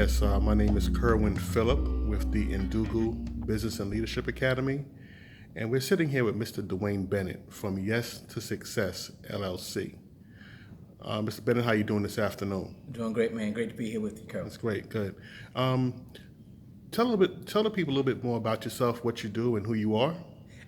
Yes, my name is Kerwin Phillip with the Ndugu Business and Leadership Academy, and we're sitting here with Mr. Dwayne Bennett from Yes to Success, LLC. Mr. Bennett, how you doing this afternoon? Doing great, man. Great to be here with you, Carol. That's great, good. Tell the people a little bit more about yourself, what you do, and who you are.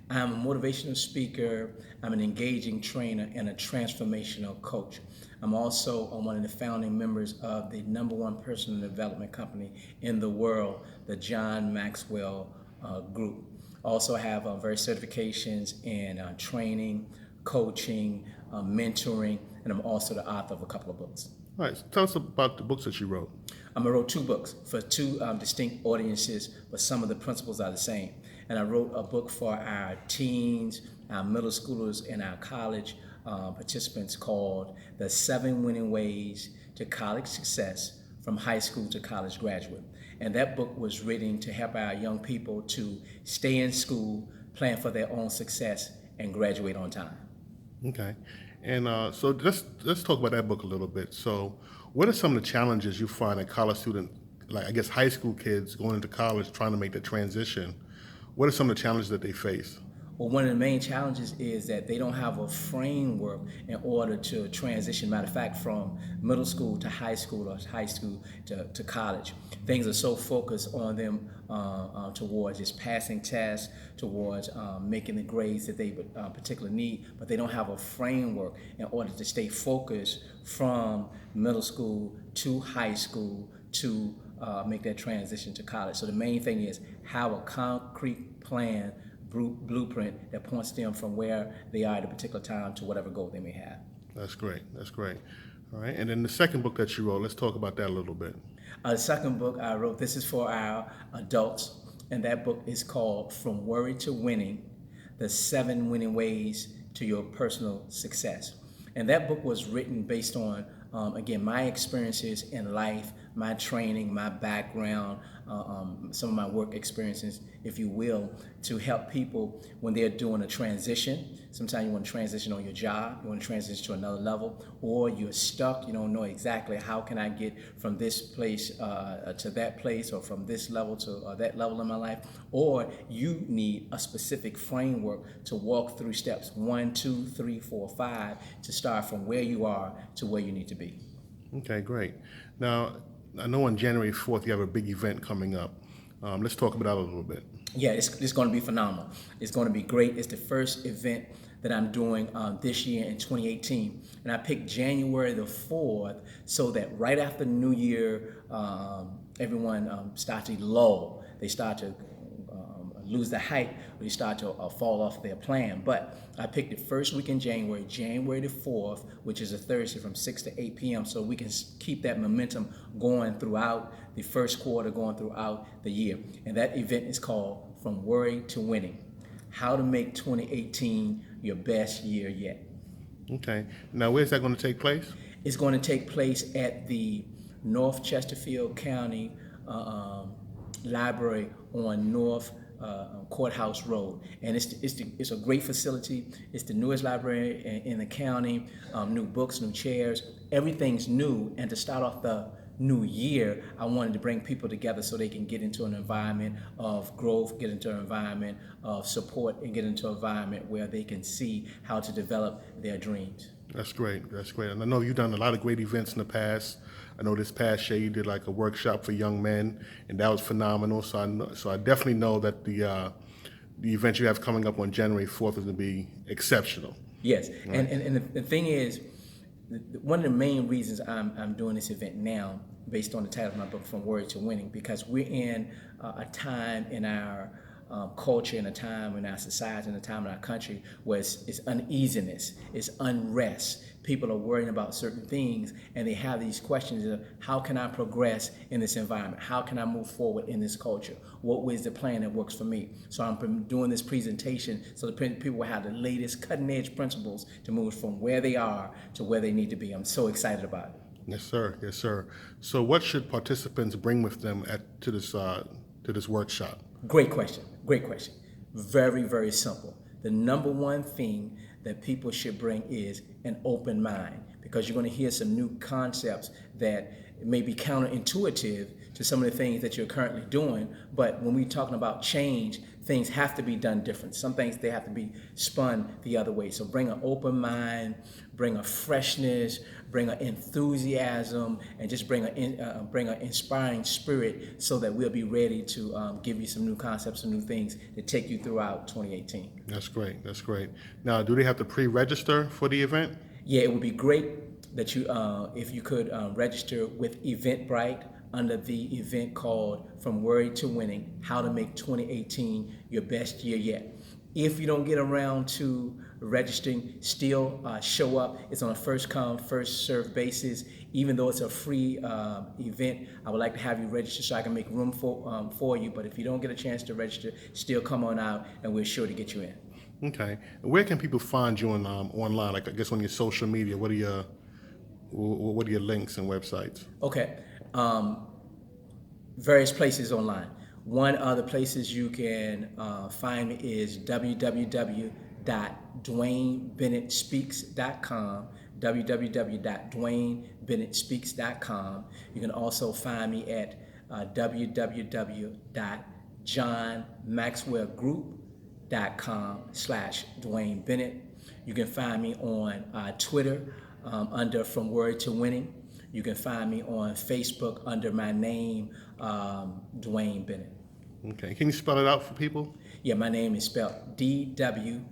I'm a motivational speaker. I'm an engaging trainer and a transformational coach. I'm also one of the founding members of the #1 personal development company in the world, the John Maxwell Group. Also have various certifications in training, coaching, mentoring, and I'm also the author of a couple of books. All right, so tell us about the books that you wrote. I wrote 2 books for 2 distinct audiences, but some of the principles are the same. And I wrote a book for our teens, our middle schoolers, and our college participants called The 7 Winning Ways to College Success from High School to College Graduate. And that book was written to help our young people to stay in school, plan for their own success, and graduate on time. Okay, and so let's talk about that book a little bit. So, what are some of the challenges you find a college student, like I guess high school kids going into college, trying to make the transition? What are some of the challenges that they face? Well, one of the main challenges is that they don't have a framework in order to transition, matter of fact, from middle school to high school or high school to college. Things are so focused on them towards just passing tests, towards making the grades that they would particularly need, but they don't have a framework in order to stay focused from middle school to high school to make that transition to college. So the main thing is have a concrete plan, blueprint that points them from where they are at a particular time to whatever goal they may have. That's great. That's great. All right. And then the second book that you wrote, let's talk about that a little bit. The second book I wrote, this is for our adults, and that book is called From Worry to Winning, the 7 Winning Ways to Your Personal Success. And that book was written based on, again, my experiences in life, my training, my background, some of my work experiences, if you will, to help people when they're doing a transition. Sometimes you want to transition on your job, you want to transition to another level, or you're stuck, you don't know exactly how can I get from this place to that place, or from this level to that level in my life, or you need a specific framework to walk through steps 1, 2, 3, 4, 5 to start from where you are to where you need to be. Okay, great. Now, I know on January 4th you have a big event coming up. Let's talk about that a little bit. Yeah, it's going to be phenomenal. It's going to be great. It's the first event that I'm doing this year in 2018. And I picked January the 4th so that right after New Year, everyone starts to lull. They start to lose the hype, or they start to fall off their plan. But I picked the first week in January, January the 4th, which is a Thursday from 6 to 8 p.m. so we can keep that momentum going throughout the first quarter, going throughout the year. And that event is called From Worry to Winning, how to make 2018 your best year yet. Okay. Now, where's that going to take place? It's going to take place at the North Chesterfield County Library on North Courthouse Road, and it's a great facility. It's the newest library in the county. New books, new chairs, everything's new. And to start off the new year, I wanted to bring people together so they can get into an environment of growth, get into an environment of support, and get into an environment where they can see how to develop their dreams. That's great. That's great. And I know you've done a lot of great events in the past. I know this past year you did like a workshop for young men, and that was phenomenal. So I definitely know that the event you have coming up on January 4th is going to be exceptional. Yes, right. And the thing is, one of the main reasons I'm doing this event now, based on the title of my book, From Worry to Winning, because we're in a time in our culture, in a time in our society, in a time in our country where it's uneasiness, it's unrest. People are worrying about certain things, and they have these questions of how can I progress in this environment? How can I move forward in this culture? What is the plan that works for me? So I'm doing this presentation so the people will have the latest cutting edge principles to move from where they are to where they need to be. I'm so excited about it. Yes, sir. Yes, sir. So what should participants bring with them to this workshop? Great question. Great question. Very, very simple. The #1 thing that people should bring is an open mind, because you're going to hear some new concepts that may be counterintuitive to some of the things that you're currently doing. But when we're talking about change, things have to be done different. Some things, they have to be spun the other way. So bring an open mind, bring a freshness, bring an enthusiasm, and just bring an inspiring spirit so that we'll be ready to give you some new concepts and new things to take you throughout 2018. That's great. That's great. Now, do they have to pre-register for the event? Yeah, it would be great that you, if you could register with Eventbrite under the event called From Worry to Winning, How to Make 2018 Your Best Year Yet. If you don't get around to registering, still show up. It's on a first come, first served basis. Even though it's a free event, I would like to have you register so I can make room for you. But if you don't get a chance to register, still come on out and we're sure to get you in. Okay. Where can people find you online? Like, I guess on your social media, what are your links and websites? Okay. Various places online. One of the places you can find me is www.dwaynebennettSpeaks.com, www.dwaynebennettSpeaks.com. You can also find me at www.johnmaxwellgroup.com/Dwayne Bennett. You can find me on Twitter under From Word to Winning. You can find me on Facebook under my name, Dwayne Bennett. Okay. Can you spell it out for people? Yeah, my name is spelled Dwayne,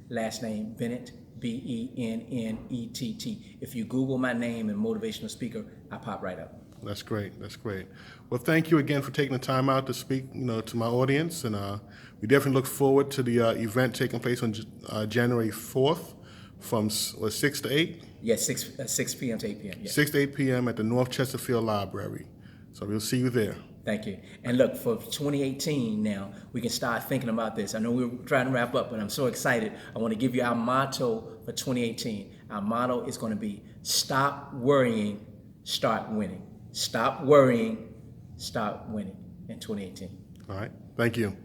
last name Bennett, Bennett. If you Google my name and motivational speaker, I pop right up. That's great. That's great. Well, thank you again for taking the time out to speak, to my audience, and we definitely look forward to the event taking place on January 4th from 6 to 8. Yes, 6 p.m. to 8 p.m. Yeah. 6 to 8 p.m. at the North Chesterfield Library. So we'll see you there. Thank you. And look, for 2018 now, we can start thinking about this. I know we're trying to wrap up, but I'm so excited. I want to give you our motto for 2018. Our motto is going to be, stop worrying, start winning. Stop worrying, start winning in 2018. All right. Thank you.